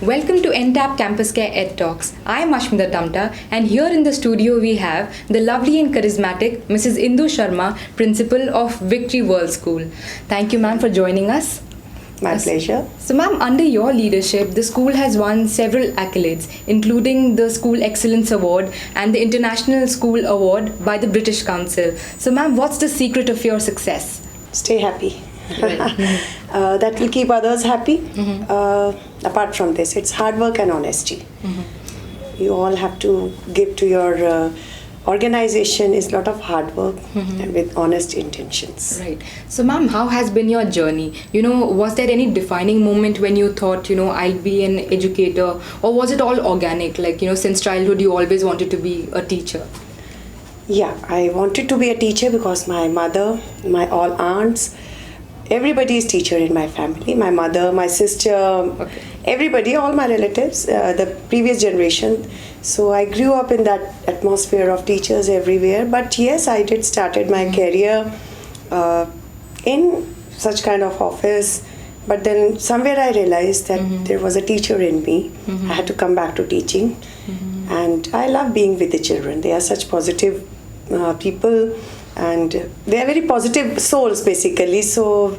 Welcome to Entab CampusCare EdTalks. I am Ashmita Tamta, and here in the studio we have the lovely and charismatic Mrs. Indu Sharma, Principal of Victory World School. Thank you, ma'am, for joining us. My pleasure. So, ma'am, under your leadership, the school has won several accolades, including the School Excellence Award and the International School Award by the British Council. So, ma'am, what's the secret of your success? Stay happy. Right. That will keep others happy. Apart from this, it's hard work and honesty. You all have to give to your organization is a lot of hard work and with honest intentions. Right. So, ma'am, how has been your journey? Was there any defining moment when you thought, I'll be an educator, or was it all organic? Since childhood, you always wanted to be a teacher? Yeah, I wanted to be a teacher because my mother, my all aunts, everybody is teacher in my family. My mother, my sister, everybody, all my relatives, the previous generation. So I grew up in that atmosphere of teachers everywhere. But yes, I did started my career in such kind of office. But then somewhere I realized that there was a teacher in me. I had to come back to teaching. And I love being with the children. They are such positive people. And they are very positive souls, basically. So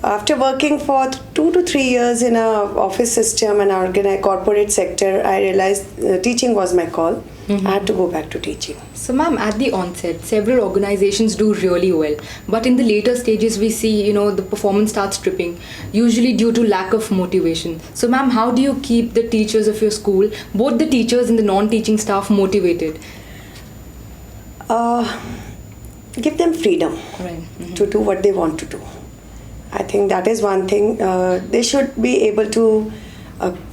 after working for 2 to 3 years in a office system and organized corporate sector, I realized teaching was my call. I had to go back to teaching. So, ma'am, at the onset, several organizations do really well. But in the later stages, we see, the performance starts tripping, usually due to lack of motivation. So, ma'am, how do you keep the teachers of your school, both the teachers and the non-teaching staff, motivated? Give them freedom to do what they want to do. I think that is one thing. They should be able to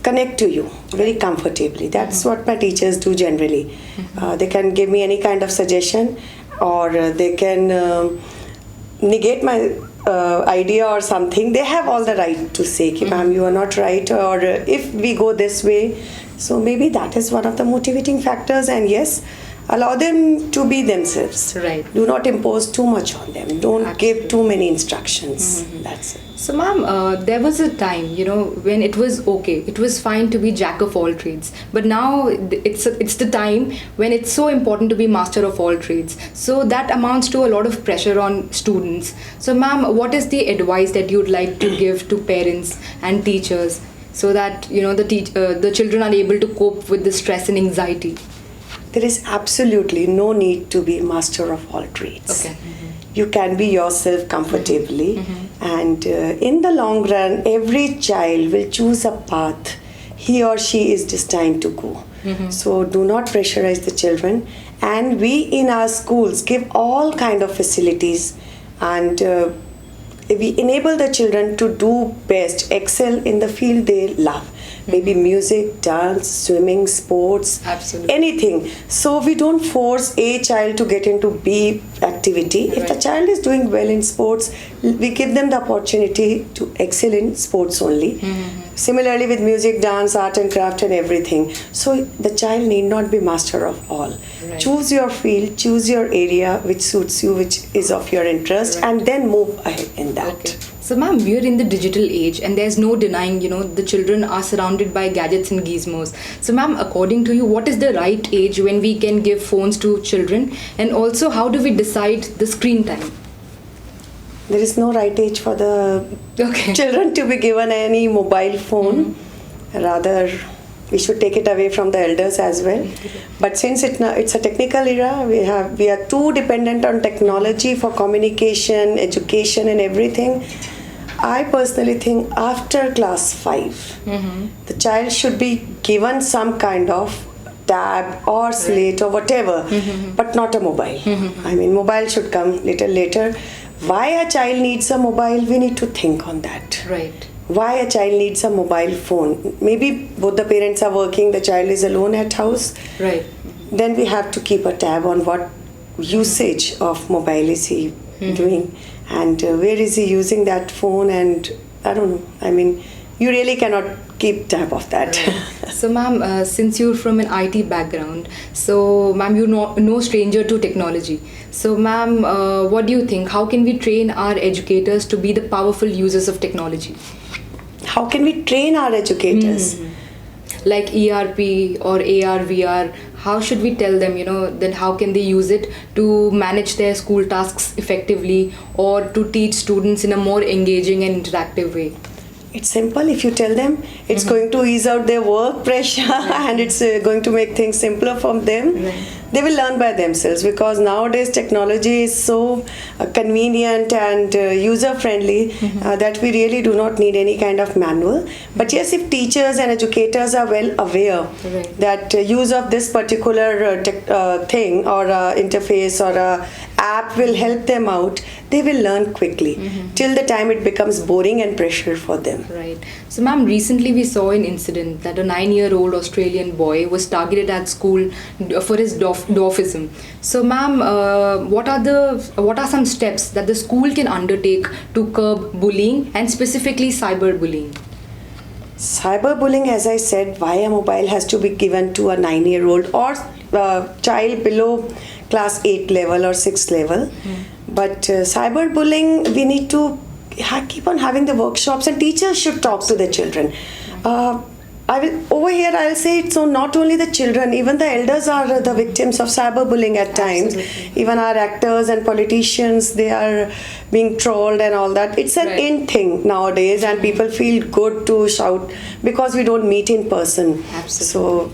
connect to you very comfortably. That's what my teachers do generally. They can give me any kind of suggestion, or they can negate my idea or something. They have all the right to say, ma'am, you are not right, or if we go this way. So maybe that is one of the motivating factors. And yes, allow them to be themselves. Right. Do not impose too much on them. Don't give too many instructions. That's it. So, ma'am, there was a time, when it was okay. It was fine to be jack of all trades. But now it's the time when it's so important to be master of all trades. So that amounts to a lot of pressure on students. So, ma'am, what is the advice that you'd like to give to parents and teachers so that, the children are able to cope with the stress and anxiety? There is absolutely no need to be master of all trades. Okay. You can be yourself comfortably. And in the long run, every child will choose a path he or she is destined to go. So do not pressurize the children. And we in our schools give all kind of facilities, and we enable the children to do best, excel in the field they love. Maybe music, dance, swimming, sports, absolutely, anything. So we don't force a child to get into B activity. If the child is doing well in sports, we give them the opportunity to excel in sports only. Similarly with music, dance, art and craft and everything. So the child need not be master of all. Choose your field, choose your area which suits you, which is of your interest, and then move ahead in that. Okay. So, ma'am, we are in the digital age, and there's no denying, the children are surrounded by gadgets and gizmos. So, ma'am, according to you, what is the right age when we can give phones to children? And also, how do we decide the screen time? There is no right age for the children to be given any mobile phone. Rather, we should take it away from the elders as well. But since it's a technical era, we are too dependent on technology for communication, education and everything. I personally think after class 5, the child should be given some kind of tab or slate or whatever, but not a mobile. I mean, mobile should come little later. Why a child needs a mobile, we need to think on that. Right. Why a child needs a mobile phone? Maybe both the parents are working, the child is alone at house. Right. Then we have to keep a tab on what usage of mobile is he doing, and where is he using that phone, and I don't know. I mean, you really cannot keep tab of that. Right. So, ma'am, since you're from an IT background, so, ma'am, you're no stranger to technology. So, ma'am, what do you think? How can we train our educators to be the powerful users of technology? How can we train our educators? like ERP or AR, VR, how should we tell them, then how can they use it to manage their school tasks effectively or to teach students in a more engaging and interactive way? It's simple. If you tell them, it's going to ease out their work pressure and it's going to make things simpler for them. They will learn by themselves, because nowadays technology is so convenient and user-friendly that we really do not need any kind of manual. But yes, if teachers and educators are well aware that use of this particular thing or interface or app will help them out, they will learn quickly till the time it becomes boring and pressure for them. Right. So ma'am, recently we saw an incident that a 9-year-old Australian boy was targeted at school for his dwarfism. So ma'am, what are some steps that the school can undertake to curb bullying and specifically cyberbullying? Cyberbullying, as I said, via mobile has to be given to a 9-year-old or child below class 8 level or 6 level. But cyberbullying, we need to keep on having the workshops, and teachers should talk to the children. I'll say it, so not only the children, even the elders are the victims of cyberbullying at times. Even our actors and politicians, they are being trolled and all that. It's an in thing nowadays, and people feel good to shout because we don't meet in person. So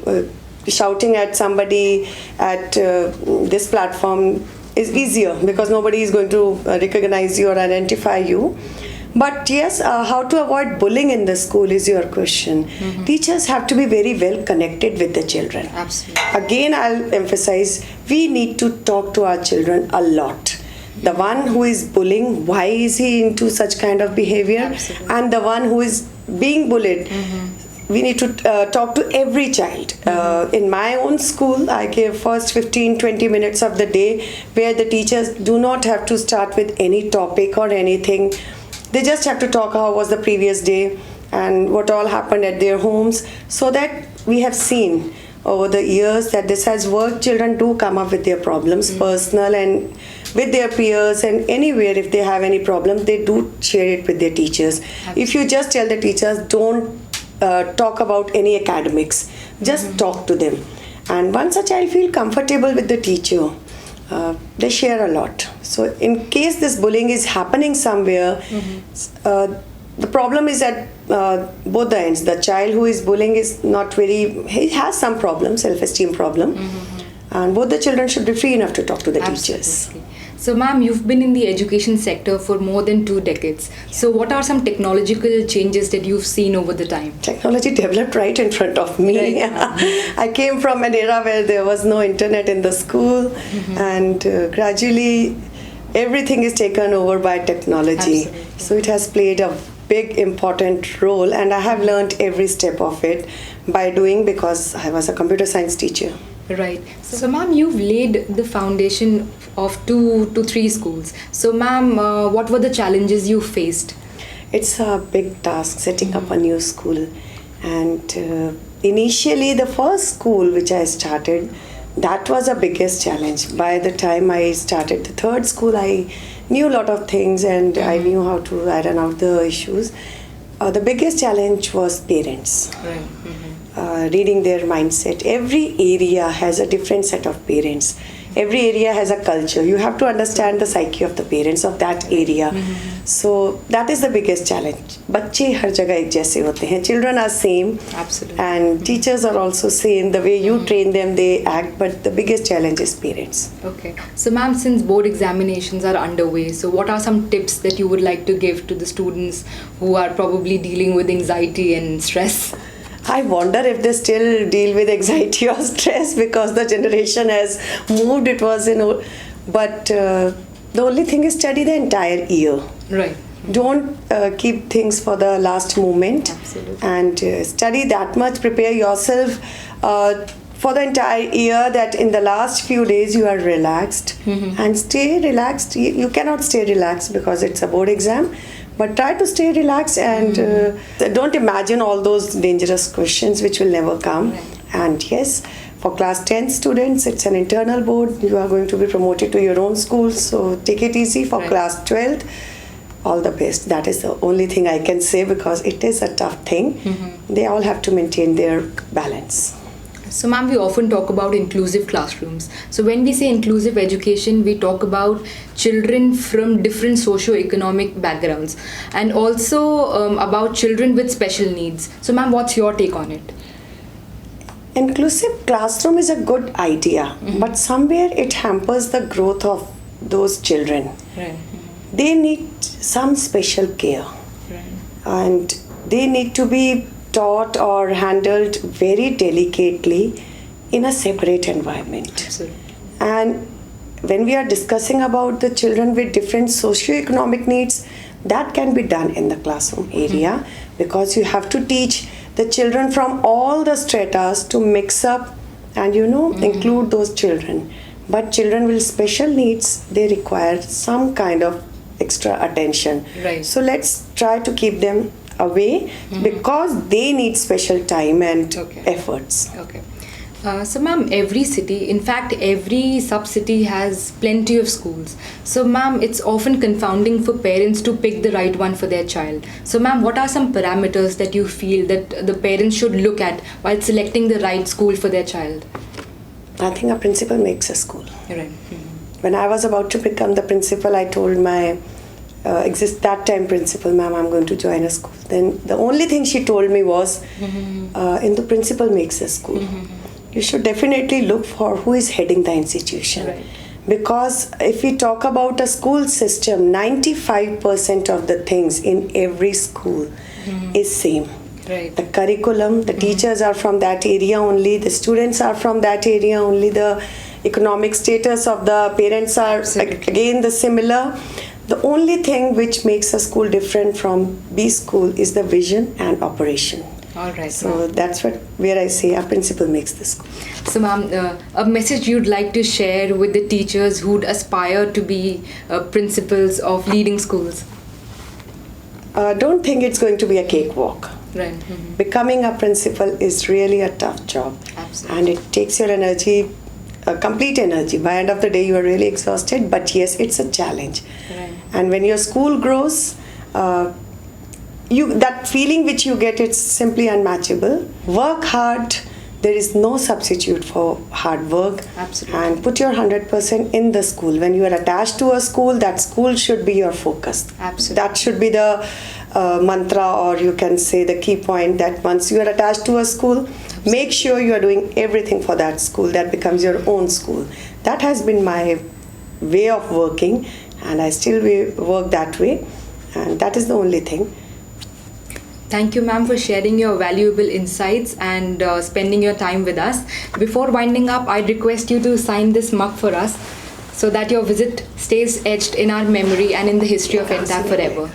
shouting at somebody at this platform is easier because nobody is going to recognize you or identify you. But yes, how to avoid bullying in the school is your question. Teachers have to be very well connected with the children. Again, I'll emphasize, we need to talk to our children a lot. The one who is bullying, why is he into such kind of behavior? And the one who is being bullied, we need to talk to every child. In my own school, I give first 15-20 minutes of the day where the teachers do not have to start with any topic or anything. They just have to talk how was the previous day and what all happened at their homes, so that we have seen over the years that this has worked. Children do come up with their problems, personal and with their peers, and anywhere if they have any problem, they do share it with their teachers. If you just tell the teachers, don't talk about any academics, just talk to them. And once a child feels comfortable with the teacher, they share a lot. So in case this bullying is happening somewhere, the problem is at both the ends. The child who is bullying is not he has some problem, self-esteem problem, and both the children should be free enough to talk to the teachers. So ma'am, you've been in the education sector for more than 2 decades. So what are some technological changes that you've seen over the time? Technology developed right in front of me. I came from an era where there was no internet in the school, and gradually everything is taken over by technology. So it has played a big important role, and I have learned every step of it by doing, because I was a computer science teacher. Right. So ma'am, you've laid the foundation of 2 to 3 schools. So ma'am, what were the challenges you faced? It's a big task setting up a new school, and initially the first school which I started, that was the biggest challenge. By the time I started the third school, I knew a lot of things, and I knew how to iron out the issues. The biggest challenge was parents. Reading their mindset. Every area has a different set of parents. Every area has a culture. You have to understand the psyche of the parents of that area. So that is the biggest challenge. बच्चे हर जगह एक जैसे होते हैं. Children are same. Absolutely. And teachers are also same. The way you train them, they act. But the biggest challenge is parents. Okay. So ma'am, since board examinations are underway, so what are some tips that you would like to give to the students who are probably dealing with anxiety and stress? I wonder if they still deal with anxiety or stress, because the generation has moved. It was, but the only thing is study the entire year. Right. Don't keep things for the last moment. Absolutely. And study that much. Prepare yourself for the entire year, that in the last few days you are relaxed, and stay relaxed. You cannot stay relaxed because it's a board exam. But try to stay relaxed, and don't imagine all those dangerous questions which will never come. And yes, for class 10 students, it's an internal board. You are going to be promoted to your own school, so take it easy. For class 12, all the best. That is the only thing I can say, because it is a tough thing. They all have to maintain their balance. So ma'am, we often talk about inclusive classrooms. So when we say inclusive education, we talk about children from different socio-economic backgrounds, and also about children with special needs. So ma'am, what's your take on it? Inclusive classroom is a good idea, but somewhere it hampers the growth of those children. Right. They need some special care, and they need to be taught or handled very delicately in a separate environment. Absolutely. And when we are discussing about the children with different socio-economic needs, that can be done in the classroom area, because you have to teach the children from all the stratas to mix up and include those children. But children with special needs, they require some kind of extra attention. Right. So let's try to keep them away, because they need special time and efforts. Okay. So ma'am, every city, in fact every sub-city has plenty of schools. So ma'am, it's often confounding for parents to pick the right one for their child. So ma'am, what are some parameters that you feel that the parents should look at while selecting the right school for their child? I think a principal makes a school. Right. When I was about to become the principal, I told my that time principal, ma'am, I'm going to join a school. Then the only thing she told me was, Indu, principal makes a school. You should definitely look for who is heading the institution. Right. Because if we talk about a school system, 95% of the things in every school is same. Right. The curriculum, the teachers are from that area only, the students are from that area only, the economic status of the parents are again the similar. The only thing which makes a school different from B school is the vision and operation. All right. So that's where I say a principal makes the school. So ma'am, a message you'd like to share with the teachers who'd aspire to be principals of leading schools? Don't think it's going to be a cakewalk. Right. Becoming a principal is really a tough job. Absolutely. And it takes your energy, complete energy. By end of the day, you are really exhausted. But yes, it's a challenge. Right. And when your school grows, that feeling which you get, it's simply unmatchable. Work hard. There is no substitute for hard work. Absolutely. And put your 100% in the school. When you are attached to a school, that school should be your focus. Absolutely. That should be the mantra, or you can say the key point, that once you are attached to a school, make sure you are doing everything for that school. That becomes your own school. That has been my way of working, and I still work that way. And that is the only thing. Thank you, ma'am, for sharing your valuable insights and spending your time with us. Before winding up, I'd request you to sign this mug for us so that your visit stays etched in our memory and in the history of Entab forever.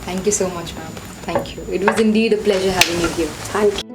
Thank you so much, ma'am. Thank you. It was indeed a pleasure having you here. Thank you.